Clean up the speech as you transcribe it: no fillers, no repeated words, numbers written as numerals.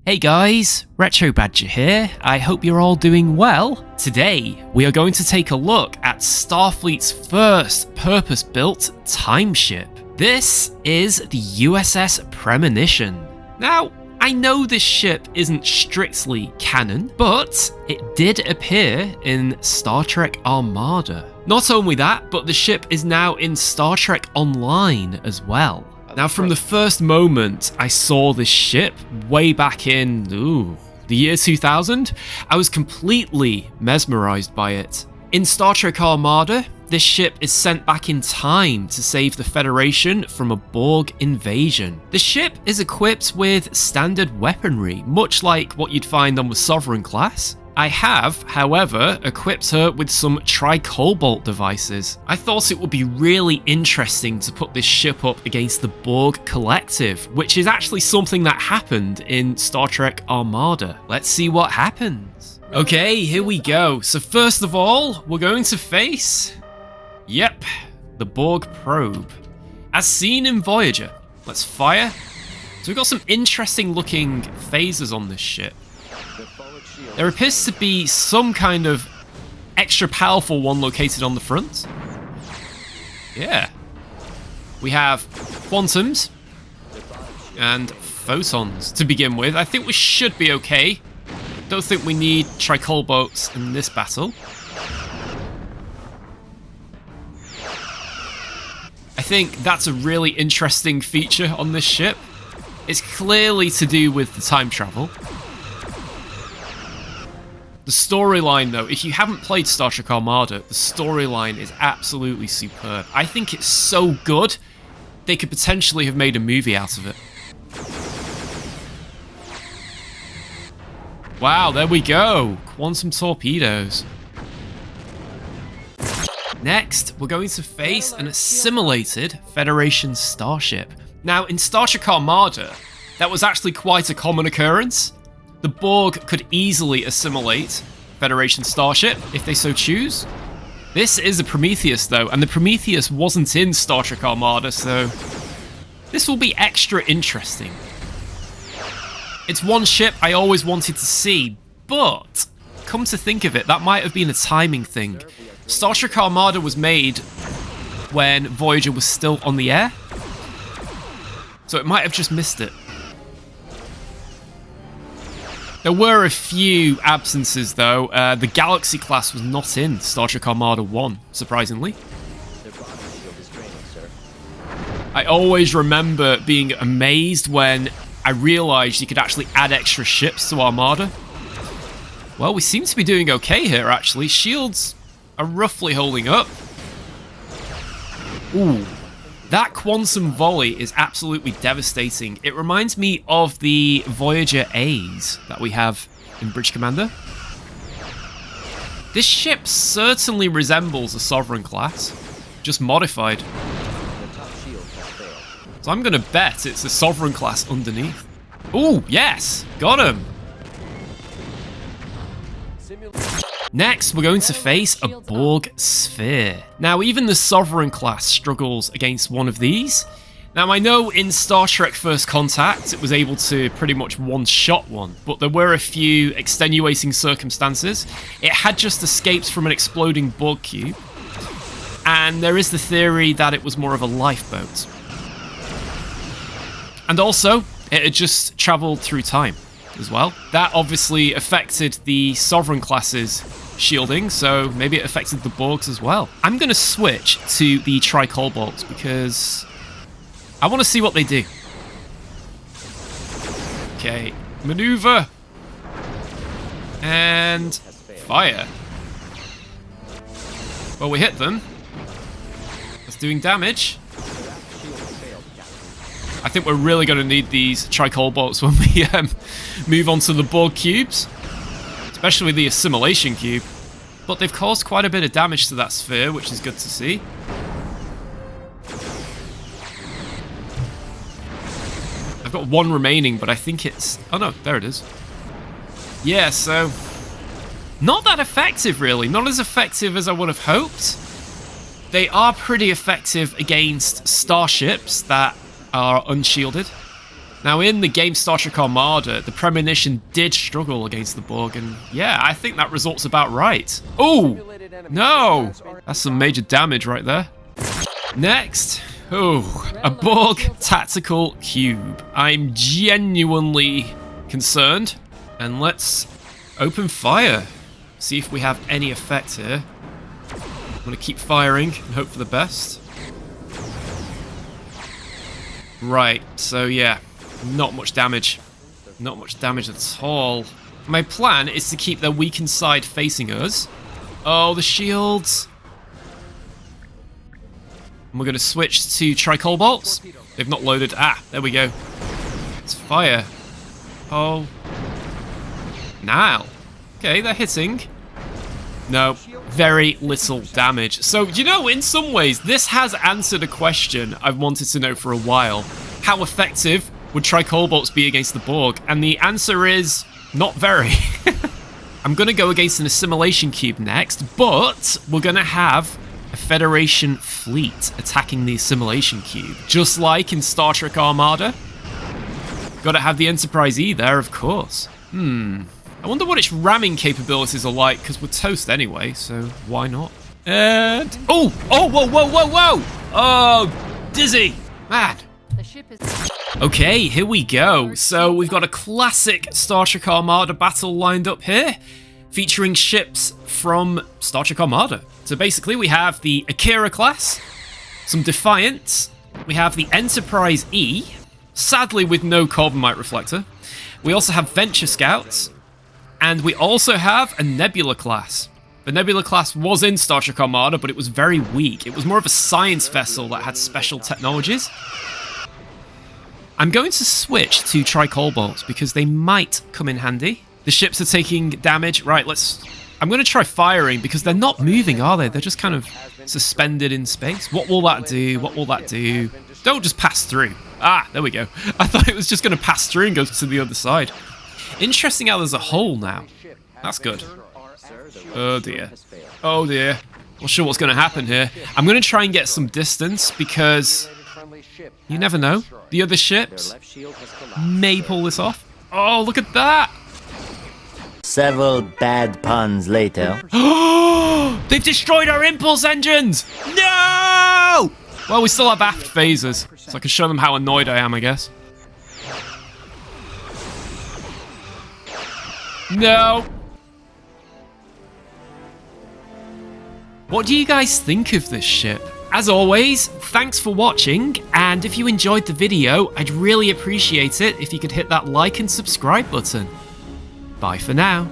Hey guys, Retro Badger here. I hope you're all doing well. Today, we are going to take a look at Starfleet's first purpose-built time ship. This is the USS Premonition. Now, I know this ship isn't strictly canon, but it did appear in Star Trek Armada. Not only that, but the ship is now in Star Trek Online as well. Now, from the first moment I saw this ship, way back in, the year 2000, I was completely mesmerized by it. In Star Trek Armada, this ship is sent back in time to save the Federation from a Borg invasion. The ship is equipped with standard weaponry, much like what you'd find on the Sovereign class. I have, however, equipped her with some tri-cobalt devices. I thought it would be really interesting to put this ship up against the Borg Collective, which is actually something that happened in Star Trek Armada. Let's see what happens. Okay, here we go. So first of all, we're going to face, the Borg probe. As seen in Voyager. Let's fire. So we've got some interesting looking phasers on this ship. There appears to be some kind of extra powerful one located on the front. Yeah. We have quantums and photons to begin with. I think we should be okay. Don't think we need tricolboats in this battle. I think that's a really interesting feature on this ship. It's clearly to do with the time travel. The storyline, though, if you haven't played Star Trek Armada, the storyline is absolutely superb. I think it's so good, they could potentially have made a movie out of it. Wow, there we go. Quantum torpedoes. Next, we're going to face an assimilated Federation starship. Now, in Star Trek Armada, that was actually quite a common occurrence. The Borg could easily assimilate Federation starship if they so choose. This is a Prometheus though, and the Prometheus wasn't in Star Trek Armada, so this will be extra interesting. It's one ship I always wanted to see, but come to think of it, that might have been a timing thing. Star Trek Armada was made when Voyager was still on the air, so it might have just missed it. There were a few absences though. The Galaxy class was not in Star Trek Armada 1, surprisingly. I always remember being amazed when I realised you could actually add extra ships to Armada. Well, we seem to be doing okay here actually. Shields are roughly holding up. Ooh. That quantum volley is absolutely devastating. It reminds me of the Voyager A's that we have in Bridge Commander. This ship certainly resembles a Sovereign class, just modified. So I'm gonna bet it's a Sovereign class underneath. Ooh, yes! Got him! Next, we're going to face a Borg Sphere. Now, even the Sovereign class struggles against one of these. Now, I know in Star Trek First Contact, it was able to pretty much one-shot one, but there were a few extenuating circumstances. It had just escaped from an exploding Borg cube, and there is the theory that it was more of a lifeboat. And also, it had just travelled through time as well. That obviously affected the Sovereign class's shielding, so maybe it affected the Borgs as well. I'm going to switch to the tri-cobalts because I want to see what they do. Okay, maneuver and fire. Well, we hit them. That's doing damage. I think we're really going to need these tri-cobalts when we move on to the Borg cubes, especially the assimilation cube. But they've caused quite a bit of damage to that sphere, which is good to see. I've got one remaining, but I think it's... Oh no, there it is. Yeah, so... not that effective, really. Not as effective as I would have hoped. They are pretty effective against starships that are unshielded. Now, in the game Star Trek Armada, the Premonition did struggle against the Borg, and yeah, I think that result's about right. Oh, no! That's some major damage right there. Next, a Borg tactical cube. I'm genuinely concerned, and let's open fire. See if we have any effect here. I'm gonna keep firing and hope for the best. Right, so yeah. Not much damage. Not much damage at all. My plan is to keep their weakened side facing us. Oh, the shields. And we're going to switch to tricobolts. They've not loaded. Ah, there we go. Let's fire. Oh. Now. Okay, they're hitting. No, very little damage. So, you know, in some ways, this has answered a question I've wanted to know for a while. How effective would tricobolts be against the Borg? And the answer is not very. I'm going to go against an assimilation cube next, but we're going to have a Federation fleet attacking the assimilation cube, just like in Star Trek Armada. Got to have the Enterprise E there, of course. I wonder what its ramming capabilities are like, because we're toast anyway, so why not? And... Oh, whoa. Oh, dizzy. Man. Okay, here we go. So we've got a classic Star Trek Armada battle lined up here, featuring ships from Star Trek Armada. So basically we have the Akira class, some Defiant, we have the Enterprise E, sadly with no carbonite reflector. We also have Venture Scouts, and we also have a Nebula class. The Nebula class was in Star Trek Armada, but it was very weak. It was more of a science vessel that had special technologies. I'm going to switch to tricobolts because they might come in handy. The ships are taking damage. Right, I'm going to try firing because they're not moving, are they? They're just kind of suspended in space. What will that do? What will that do? Don't just pass through. Ah, there we go. I thought it was just going to pass through and go to the other side. Interesting how there's a hole now. That's good. Oh dear. Oh dear. Not sure what's going to happen here. I'm going to try and get some distance because you never know. The other ships may pull this off. Oh, look at that. Several bad puns later. They've destroyed our impulse engines! No! Well, we still have aft phasers, so I can show them how annoyed I am, I guess. No! What do you guys think of this ship? As always, thanks for watching, and if you enjoyed the video, I'd really appreciate it if you could hit that like and subscribe button. Bye for now.